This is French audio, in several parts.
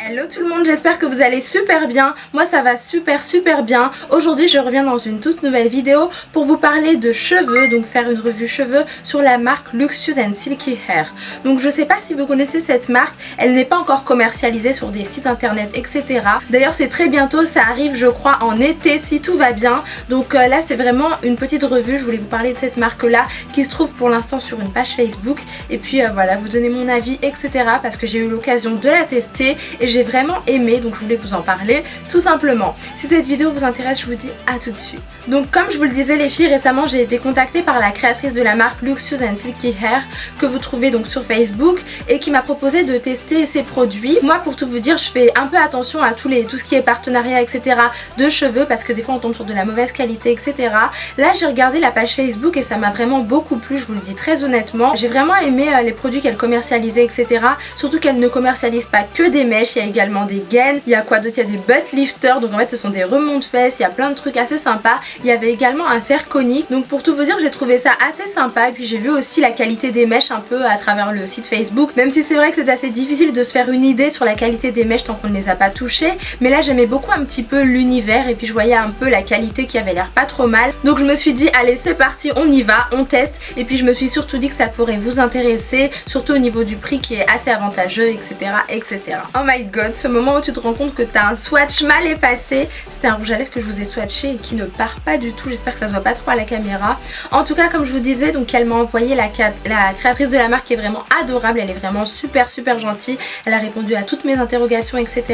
Hello tout le monde, j'espère que vous allez super bien. Moi ça va super bien. Aujourd'hui je reviens dans une toute nouvelle vidéo pour vous parler de cheveux, donc faire une revue cheveux sur la marque Luxurious and Silky Hair. Donc je sais pas si vous connaissez cette marque, elle n'est pas encore commercialisée sur des sites internet etc. D'ailleurs c'est très bientôt, ça arrive je crois en été si tout va bien. Donc là c'est vraiment une petite revue, je voulais vous parler de cette marque là qui se trouve pour l'instant sur une page Facebook. Et puis voilà, vous donner mon avis etc. parce que j'ai eu l'occasion de la tester et j'ai vraiment aimé, donc je voulais vous en parler tout simplement. Si cette vidéo vous intéresse, je vous dis à tout de suite. Donc comme je vous le disais les filles, récemment j'ai été contactée par la créatrice de la marque Luxurious and Silky Hair que vous trouvez donc sur Facebook et qui m'a proposé de tester ses produits. Moi pour tout vous dire, je fais un peu attention à tout ce qui est partenariat etc. de cheveux parce que des fois on tombe sur de la mauvaise qualité etc. Là j'ai regardé la page Facebook et ça m'a vraiment beaucoup plu, je vous le dis très honnêtement. J'ai vraiment aimé les produits qu'elle commercialisait etc. Surtout qu'elle ne commercialise pas que des mèches, il y a également des gaines, il y a quoi d'autre, il y a des butt lifters, donc en fait ce sont des remonte-fesses, il y a plein de trucs assez sympas. Il y avait également un fer conique, donc pour tout vous dire j'ai trouvé ça assez sympa. Et puis j'ai vu aussi la qualité des mèches un peu à travers le site Facebook, même si c'est vrai que c'est assez difficile de se faire une idée sur la qualité des mèches tant qu'on ne les a pas touchées. Mais là j'aimais beaucoup un petit peu l'univers et puis je voyais un peu la qualité qui avait l'air pas trop mal. Donc je me suis dit allez c'est parti, on y va, on teste. Et puis je me suis surtout dit que ça pourrait vous intéresser, surtout au niveau du prix qui est assez avantageux etc. etc. Oh my god, ce moment où tu te rends compte que t'as un swatch mal effacé. C'était un rouge à lèvres que je vous ai swatché et qui ne part pas du tout, j'espère que ça se voit pas trop à la caméra. En tout cas comme je vous disais, donc elle m'a envoyé la créatrice de la marque qui est vraiment adorable, elle est vraiment super gentille, elle a répondu à toutes mes interrogations etc.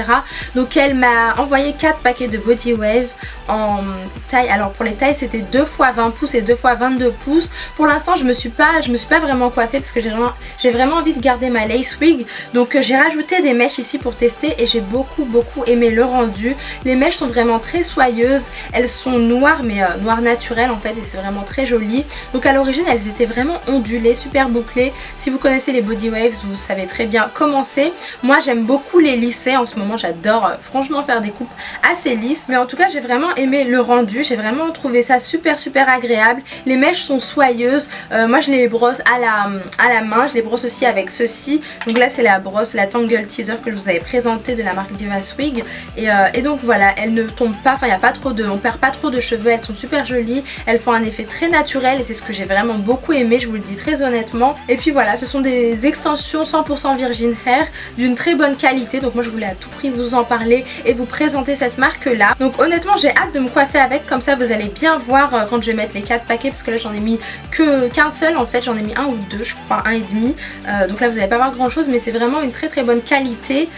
Donc elle m'a envoyé 4 paquets de Body Wave en taille, alors pour les tailles c'était 2 x 20 pouces et 2 x 22 pouces. Pour l'instant je me suis pas vraiment coiffée parce que j'ai vraiment envie de garder ma lace wig, donc j'ai rajouté des mèches ici pour tester et j'ai beaucoup aimé le rendu. Les mèches sont vraiment très soyeuses, elles sont noires mais noir naturel en fait et c'est vraiment très joli. Donc à l'origine elles étaient vraiment ondulées, super bouclées. Si vous connaissez les Body Waves vous savez très bien comment c'est. Moi j'aime beaucoup les lissées en ce moment, j'adore franchement faire des coupes assez lisses, mais en tout cas j'ai vraiment aimé le rendu, j'ai vraiment trouvé ça super agréable. Les mèches sont soyeuses, moi je les brosse à la main, je les brosse aussi avec ceci. Donc là c'est la brosse, la Tangle Teaser que je vous avais présentée de la marque Divas Wig et donc voilà, elles ne tombent pas, enfin il n'y a pas trop de, on perd pas trop de cheveux, elles sont super jolies, elles font un effet très naturel et c'est ce que j'ai vraiment beaucoup aimé, je vous le dis très honnêtement. Et puis voilà, ce sont des extensions 100% virgin hair d'une très bonne qualité, donc moi je voulais à tout prix vous en parler et vous présenter cette marque là. Donc honnêtement j'ai hâte de me coiffer avec, comme ça vous allez bien voir quand je vais mettre les 4 paquets parce que là j'en ai mis qu'un seul en fait, j'en ai mis un ou deux je crois, un et demi, donc là vous n'allez pas voir grand chose mais c'est vraiment une très bonne qualité.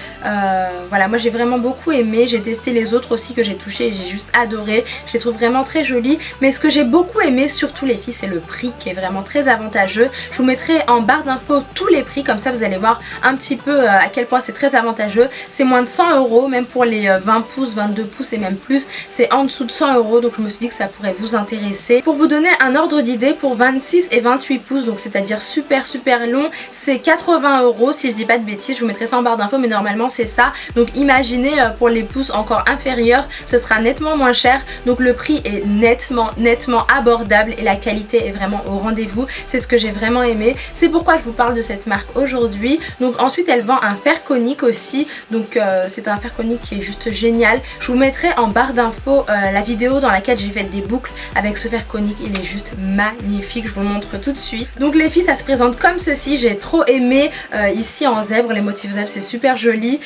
Voilà, moi j'ai vraiment beaucoup aimé, j'ai testé les autres aussi que j'ai touché et j'ai juste adoré, je les trouve vraiment très jolies. Mais ce que j'ai beaucoup aimé surtout les filles, c'est le prix qui est vraiment très avantageux. Je vous mettrai en barre d'infos tous les prix, comme ça vous allez voir un petit peu à quel point c'est très avantageux. C'est moins de 100 €, même pour les 20 pouces, 22 pouces et même plus, c'est en dessous de 100 €, donc je me suis dit que ça pourrait vous intéresser. Pour vous donner un ordre d'idée, pour 26 et 28 pouces, donc c'est à dire super long, c'est 80 € si je dis pas de bêtises, je vous mettrai ça en barre d'infos mais normalement c'est ça. Donc imaginez pour les pouces encore inférieurs ce sera nettement moins cher, donc le prix est nettement abordable et la qualité est vraiment au rendez-vous, c'est ce que j'ai vraiment aimé, c'est pourquoi je vous parle de cette marque aujourd'hui. Donc ensuite elle vend un fer conique aussi, donc c'est un fer conique qui est juste génial. Je vous mettrai en barre d'infos la vidéo dans laquelle j'ai fait des boucles avec ce fer conique, il est juste magnifique, je vous le montre tout de suite. Donc les filles ça se présente comme ceci, j'ai trop aimé ici en zèbre, les motifs zèbre c'est super joli.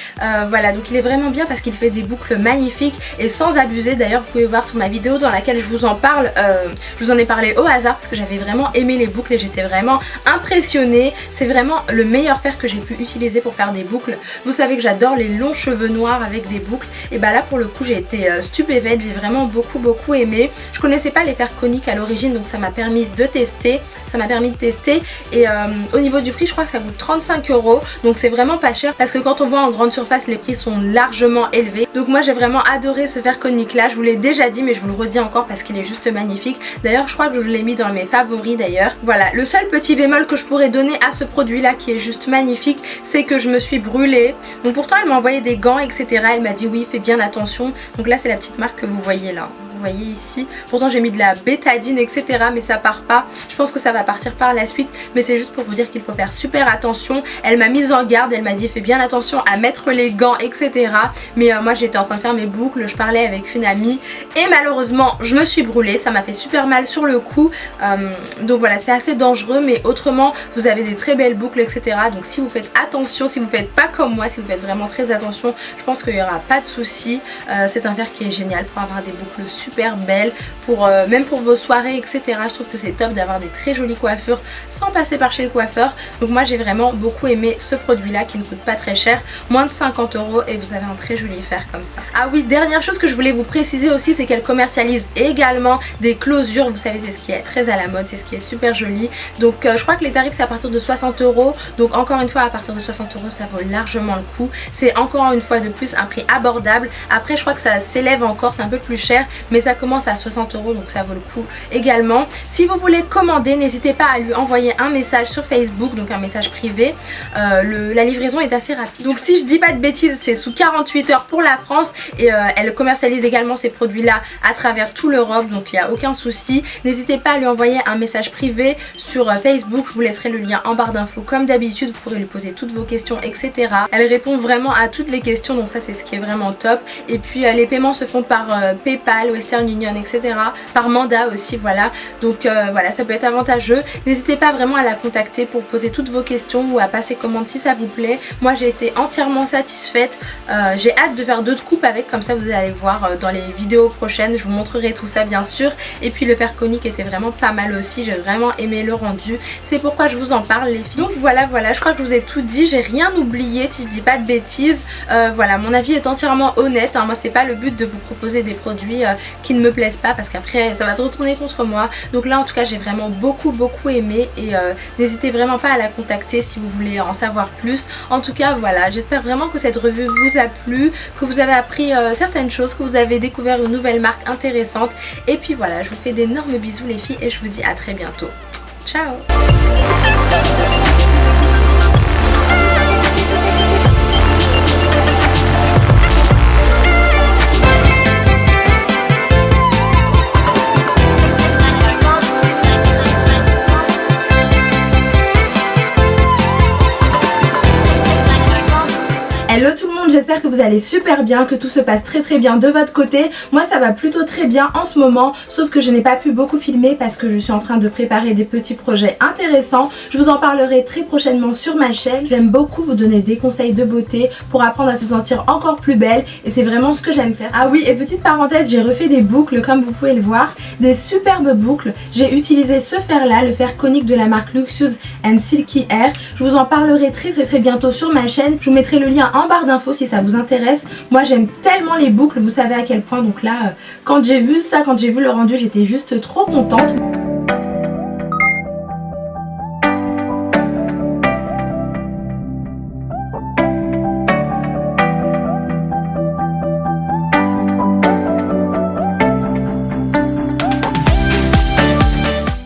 Voilà, donc il est vraiment bien parce qu'il fait des boucles magnifiques et sans abuser. D'ailleurs vous pouvez voir sur ma vidéo dans laquelle je vous en parle, je vous en ai parlé au hasard parce que j'avais vraiment aimé les boucles et j'étais vraiment impressionnée. C'est vraiment le meilleur fer que j'ai pu utiliser pour faire des boucles. Vous savez que j'adore les longs cheveux noirs avec des boucles et bah là pour le coup j'ai été stupéfaite, j'ai vraiment beaucoup aimé. Je connaissais pas les fers coniques à l'origine donc ça m'a permis de tester, et au niveau du prix je crois que ça coûte 35 €, donc c'est vraiment pas cher parce que quand on voit en grande surface les prix sont largement élevés. Donc moi j'ai vraiment adoré ce fer conique là, je vous l'ai déjà dit mais je vous le redis encore parce qu'il est juste magnifique. D'ailleurs je crois que je l'ai mis dans mes favoris d'ailleurs. Voilà, le seul petit bémol que je pourrais donner à ce produit là qui est juste magnifique, c'est que je me suis brûlée. Donc pourtant elle m'a envoyé des gants etc, elle m'a dit oui fais bien attention. Donc là c'est la petite marque que vous voyez là. vous voyez ici. Pourtant j'ai mis de la bétadine etc, mais ça part pas. Je pense que ça va partir par la suite, mais c'est juste pour vous dire qu'il faut faire super attention. Elle m'a mise en garde, elle m'a dit fais bien attention à mettre les gants etc, mais moi j'étais en train de faire mes boucles, je parlais avec une amie et malheureusement je me suis brûlée, ça m'a fait super mal sur le cou, donc voilà, c'est assez dangereux, mais autrement vous avez des très belles boucles etc, donc si vous faites attention, si vous faites pas comme moi, si vous faites vraiment très attention, je pense qu'il n'y aura pas de souci. C'est un verre qui est génial pour avoir des boucles super belles, pour, même pour vos soirées etc. Je trouve que c'est top d'avoir des très jolies coiffures sans passer par chez le coiffeur, donc moi j'ai vraiment beaucoup aimé ce produit là qui ne coûte pas très cher, moins de 50 € et vous avez un très joli fer comme ça. Ah oui, dernière chose que je voulais vous préciser aussi, c'est qu'elle commercialise également des closures, vous savez c'est ce qui est très à la mode, c'est ce qui est super joli, donc je crois que les tarifs c'est à partir de 60 €, donc encore une fois à partir de 60 € ça vaut largement le coup, c'est encore une fois de plus un prix abordable. Après je crois que ça s'élève encore, c'est un peu plus cher, mais ça commence à 60 € donc ça vaut le coup également. Si vous voulez commander, n'hésitez pas à lui envoyer un message sur Facebook, donc un message privé, la livraison est assez rapide, donc si je dis pas de bêtises c'est sous 48 heures pour la France, et elle commercialise également ces produits là à travers toute l'Europe, donc il n'y a aucun souci. N'hésitez pas à lui envoyer un message privé sur Facebook, je vous laisserai le lien en barre d'infos comme d'habitude, vous pourrez lui poser toutes vos questions etc. Elle répond vraiment à toutes les questions, donc ça c'est ce qui est vraiment top. Et puis les paiements se font par PayPal, Western Union etc, par mandat aussi, voilà, donc voilà, ça peut être avantageux. N'hésitez pas vraiment à la contacter pour poser toutes vos questions ou à passer commande si ça vous plaît. Moi j'ai été entièrement satisfaite, j'ai hâte de faire d'autres coupes avec, comme ça vous allez voir dans les vidéos prochaines, je vous montrerai tout ça bien sûr. Et puis le fer conique était vraiment pas mal aussi, j'ai vraiment aimé le rendu, c'est pourquoi je vous en parle les filles. Donc voilà, je crois que je vous ai tout dit, j'ai rien oublié si je dis pas de bêtises. Voilà, mon avis est entièrement honnête, hein. Moi c'est pas le but de vous proposer des produits qui ne me plaisent pas, parce qu'après ça va se retourner contre moi. Donc là en tout cas j'ai vraiment beaucoup aimé, et n'hésitez vraiment pas à la contacter si vous voulez en savoir plus. En tout cas voilà, j'espère vraiment que cette revue vous a plu, que vous avez appris certaines choses, que vous avez découvert une nouvelle marque intéressante. Et puis voilà, je vous fais d'énormes bisous les filles et je vous dis à très bientôt. Ciao. Hello tout le monde, j'espère que vous allez super bien, que tout se passe très bien de votre côté. Moi ça va plutôt très bien en ce moment, sauf que je n'ai pas pu beaucoup filmer parce que je suis en train de préparer des petits projets intéressants. Je vous en parlerai très prochainement sur ma chaîne. J'aime beaucoup vous donner des conseils de beauté pour apprendre à se sentir encore plus belle, et c'est vraiment ce que j'aime faire. Ah oui, et petite parenthèse, j'ai refait des boucles comme vous pouvez le voir, des superbes boucles. J'ai utilisé ce fer là, le fer conique de la marque Luxurious and Silky Hair. Je vous en parlerai très bientôt sur ma chaîne. Je vous mettrai le lien en barre d'infos si ça vous intéresse. Moi j'aime tellement les boucles, vous savez à quel point, donc là quand j'ai vu ça, quand j'ai vu le rendu, j'étais juste trop contente.